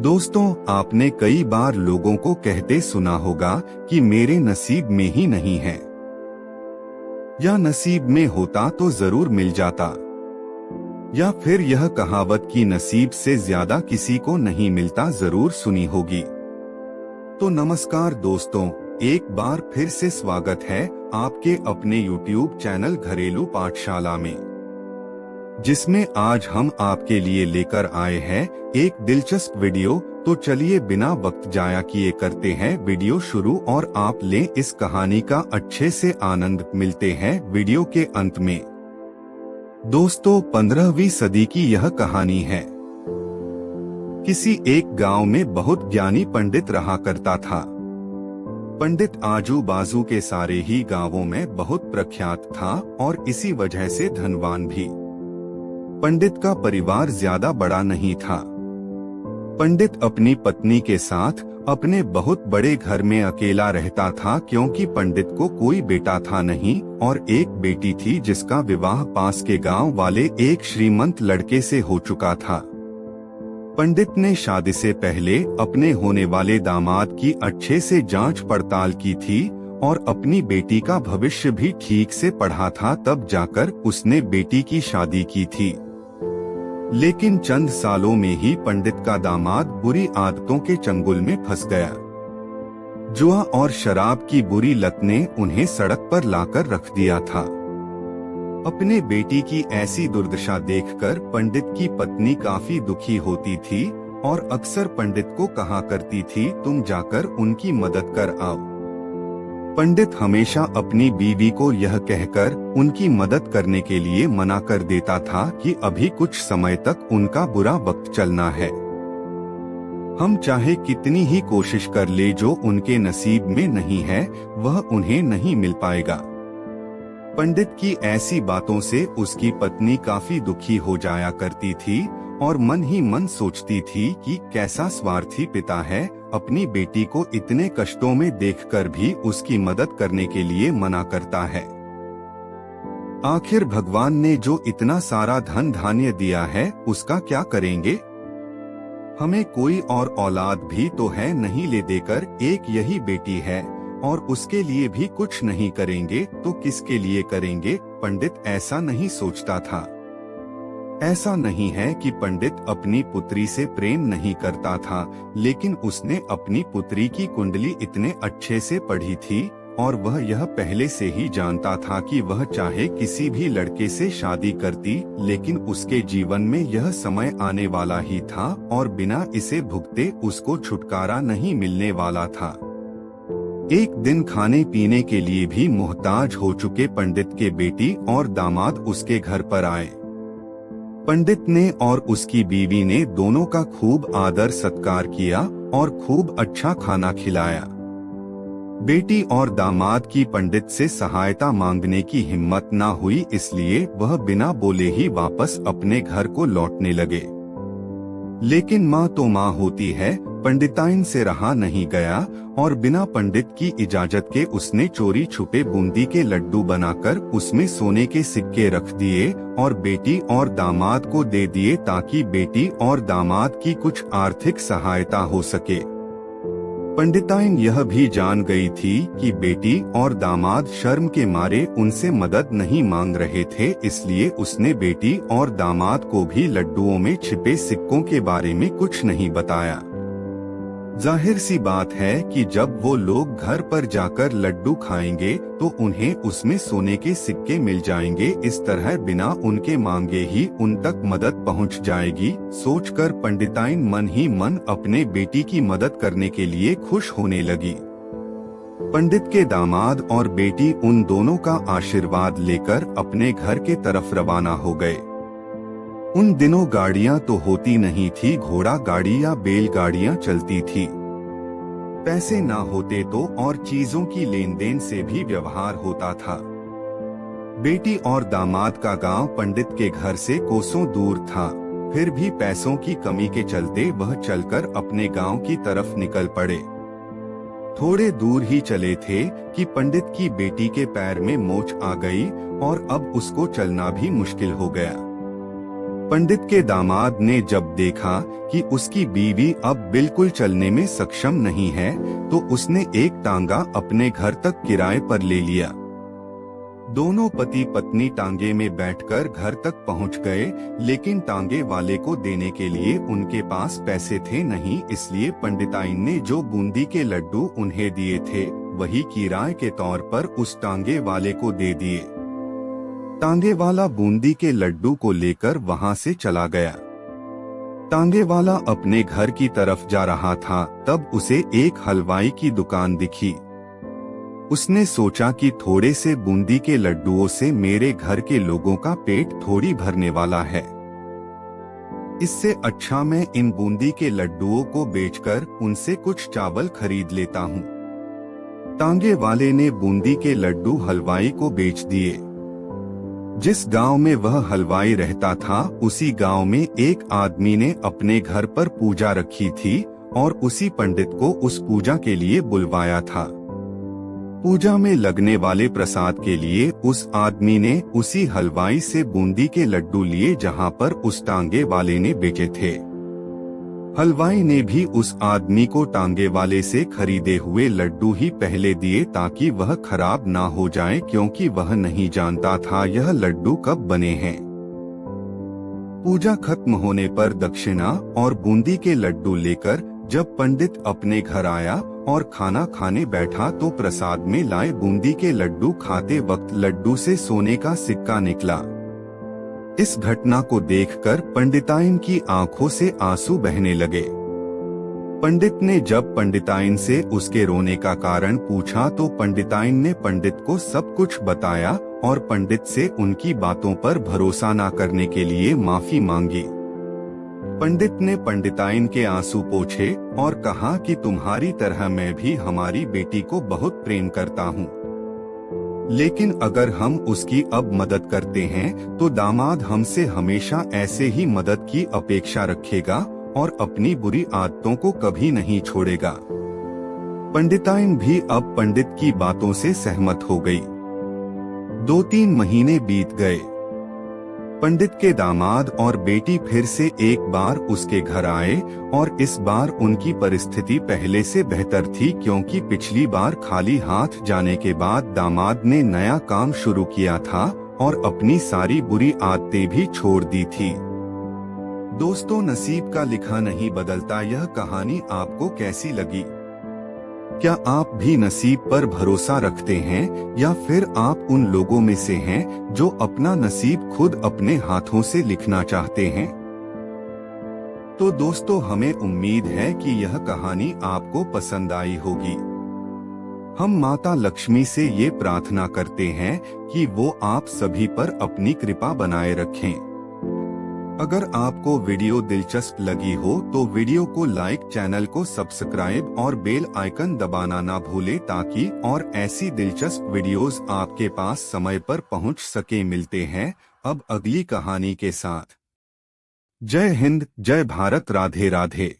दोस्तों, आपने कई बार लोगों को कहते सुना होगा कि मेरे नसीब में ही नहीं है, या नसीब में होता तो जरूर मिल जाता, या फिर यह कहावत कि नसीब से ज्यादा किसी को नहीं मिलता जरूर सुनी होगी। तो नमस्कार दोस्तों, एक बार फिर से स्वागत है आपके अपने YouTube चैनल घरेलू पाठशाला में, जिसमें आज हम आपके लिए लेकर आए हैं एक दिलचस्प वीडियो। तो चलिए बिना वक्त जाया किए करते हैं वीडियो शुरू और आप लें इस कहानी का अच्छे से आनंद। मिलते हैं वीडियो के अंत में। दोस्तों, 15वीं सदी की यह कहानी है। किसी एक गांव में बहुत ज्ञानी पंडित रहा करता था। पंडित आजू बाजू के सारे ही गांवों में बहुत प्रख्यात था और इसी वजह से धनवान भी। पंडित का परिवार ज्यादा बड़ा नहीं था। पंडित अपनी पत्नी के साथ अपने बहुत बड़े घर में अकेला रहता था, क्योंकि पंडित को कोई बेटा था नहीं और एक बेटी थी जिसका विवाह पास के गांव वाले एक श्रीमंत लड़के से हो चुका था। पंडित ने शादी से पहले अपने होने वाले दामाद की अच्छे से जांच पड़ताल की थी और अपनी बेटी का भविष्य भी ठीक से पढ़ा था, तब जाकर उसने बेटी की शादी की थी। लेकिन चंद सालों में ही पंडित का दामाद बुरी आदतों के चंगुल में फंस गया। जुआ और शराब की बुरी लत ने उन्हें सड़क पर लाकर रख दिया था। अपने बेटी की ऐसी दुर्दशा देखकर पंडित की पत्नी काफी दुखी होती थी और अक्सर पंडित को कहा करती थी, तुम जाकर उनकी मदद कर आओ। पंडित हमेशा अपनी बीवी को यह कहकर उनकी मदद करने के लिए मना कर देता था कि अभी कुछ समय तक उनका बुरा वक्त चलना है। हम चाहे कितनी ही कोशिश कर ले, जो उनके नसीब में नहीं है वह उन्हें नहीं मिल पाएगा। पंडित की ऐसी बातों से उसकी पत्नी काफी दुखी हो जाया करती थी और मन ही मन सोचती थी कि कैसा स्वार्थी पिता है, अपनी बेटी को इतने कष्टों में देखकर भी उसकी मदद करने के लिए मना करता है। आखिर भगवान ने जो इतना सारा धन धान्य दिया है उसका क्या करेंगे? हमें कोई और औलाद भी तो है नहीं, ले देकर एक यही बेटी है और उसके लिए भी कुछ नहीं करेंगे तो किसके लिए करेंगे? पंडित ऐसा नहीं सोचता था। ऐसा नहीं है कि पंडित अपनी पुत्री से प्रेम नहीं करता था, लेकिन उसने अपनी पुत्री की कुंडली इतने अच्छे से पढ़ी थी और वह यह पहले से ही जानता था कि वह चाहे किसी भी लड़के से शादी करती, लेकिन उसके जीवन में यह समय आने वाला ही था और बिना इसे भुगते उसको छुटकारा नहीं मिलने वाला था। एक दिन खाने पीने के लिए भी मोहताज हो चुके पंडित के बेटी और दामाद उसके घर पर आए। पंडित ने और उसकी बीवी ने दोनों का खूब आदर सत्कार किया और खूब अच्छा खाना खिलाया। बेटी और दामाद की पंडित से सहायता मांगने की हिम्मत न हुई, इसलिए वह बिना बोले ही वापस अपने घर को लौटने लगे। लेकिन माँ तो माँ होती है, पंडिताइन से रहा नहीं गया और बिना पंडित की इजाजत के उसने चोरी छुपे बूंदी के लड्डू बनाकर उसमें सोने के सिक्के रख दिए और बेटी और दामाद को दे दिए, ताकि बेटी और दामाद की कुछ आर्थिक सहायता हो सके। पंडिताइन यह भी जान गई थी कि बेटी और दामाद शर्म के मारे उनसे मदद नहीं मांग रहे थे, इसलिए उसने बेटी और दामाद को भी लड्डुओं में छिपे सिक्कों के बारे में कुछ नहीं बताया। जाहिर सी बात है कि जब वो लोग घर पर जाकर लड्डू खाएंगे तो उन्हें उसमें सोने के सिक्के मिल जाएंगे। इस तरह बिना उनके मांगे ही उन तक मदद पहुंच जाएगी। सोचकर पंडिताइन मन ही मन अपने बेटी की मदद करने के लिए खुश होने लगी। पंडित के दामाद और बेटी उन दोनों का आशीर्वाद लेकर अपने घर के तरफ रवाना हो गए। उन दिनों गाड़ियां तो होती नहीं थी, घोड़ा गाड़ी या बैलगाड़ियां चलती थी। पैसे ना होते तो और चीजों की लेन देन से भी व्यवहार होता था। बेटी और दामाद का गांव पंडित के घर से कोसों दूर था, फिर भी पैसों की कमी के चलते वह चलकर अपने गांव की तरफ निकल पड़े। थोड़े दूर ही चले थे कि पंडित की बेटी के पैर में मोच आ गई और अब उसको चलना भी मुश्किल हो गया। पंडित के दामाद ने जब देखा कि उसकी बीवी अब बिल्कुल चलने में सक्षम नहीं है, तो उसने एक टांगा अपने घर तक किराए पर ले लिया। दोनों पति पत्नी टांगे में बैठकर घर तक पहुंच गए, लेकिन टांगे वाले को देने के लिए उनके पास पैसे थे नहीं, इसलिए पंडिताइन ने जो बूंदी के लड्डू उन्हें दिए थे वही किराए के तौर पर उस टांगे वाले को दे दिए। टांगे वाला बूंदी के लड्डू को लेकर वहां से चला गया। टांगे वाला अपने घर की तरफ जा रहा था, तब उसे एक हलवाई की दुकान दिखी। उसने सोचा कि थोड़े से बूंदी के लड्डुओं से मेरे घर के लोगों का पेट थोड़ी भरने वाला है। इससे अच्छा मैं इन बूंदी के लड्डुओं को बेचकर उनसे कुछ चावल खरीद लेता हूँ। टांगे वाले ने बूंदी के लड्डू हलवाई को बेच दिए। जिस गांव में वह हलवाई रहता था, उसी गांव में एक आदमी ने अपने घर पर पूजा रखी थी और उसी पंडित को उस पूजा के लिए बुलवाया था। पूजा में लगने वाले प्रसाद के लिए उस आदमी ने उसी हलवाई से बूंदी के लड्डू लिए जहां पर उस टांगे वाले ने बेचे थे। हलवाई ने भी उस आदमी को टांगे वाले से खरीदे हुए लड्डू ही पहले दिए ताकि वह खराब ना हो जाए, क्योंकि वह नहीं जानता था यह लड्डू कब बने हैं। पूजा खत्म होने पर दक्षिणा और बूंदी के लड्डू लेकर जब पंडित अपने घर आया और खाना खाने बैठा, तो प्रसाद में लाए बूंदी के लड्डू खाते वक्त लड्डू से सोने का सिक्का निकला। इस घटना को देखकर पंडिताइन की आंखों से आंसू बहने लगे। पंडित ने जब पंडिताइन से उसके रोने का कारण पूछा, तो पंडिताइन ने पंडित को सब कुछ बताया और पंडित से उनकी बातों पर भरोसा न करने के लिए माफी मांगी। पंडित ने पंडिताइन के आंसू पोंछे और कहा कि तुम्हारी तरह मैं भी हमारी बेटी को बहुत प्रेम करता हूँ, लेकिन अगर हम उसकी अब मदद करते हैं तो दामाद हमसे हमेशा ऐसे ही मदद की अपेक्षा रखेगा और अपनी बुरी आदतों को कभी नहीं छोड़ेगा। पंडिताइन भी अब पंडित की बातों से सहमत हो गई। 2-3 महीने बीत गए। पंडित के दामाद और बेटी फिर से एक बार उसके घर आए और इस बार उनकी परिस्थिति पहले से बेहतर थी, क्योंकि पिछली बार खाली हाथ जाने के बाद दामाद ने नया काम शुरू किया था और अपनी सारी बुरी आदतें भी छोड़ दी थी। दोस्तों, नसीब का लिखा नहीं बदलता, यह कहानी आपको कैसी लगी? क्या आप भी नसीब पर भरोसा रखते हैं या फिर आप उन लोगों में से हैं जो अपना नसीब खुद अपने हाथों से लिखना चाहते हैं? तो दोस्तों, हमें उम्मीद है कि यह कहानी आपको पसंद आई होगी। हम माता लक्ष्मी से ये प्रार्थना करते हैं कि वो आप सभी पर अपनी कृपा बनाए रखें। अगर आपको वीडियो दिलचस्प लगी हो तो वीडियो को लाइक, चैनल को सब्सक्राइब और बेल आइकन दबाना ना भूले, ताकि और ऐसी दिलचस्प वीडियोस आपके पास समय पर पहुंच सके। मिलते हैं अब अगली कहानी के साथ। जय हिंद, जय भारत, राधे राधे।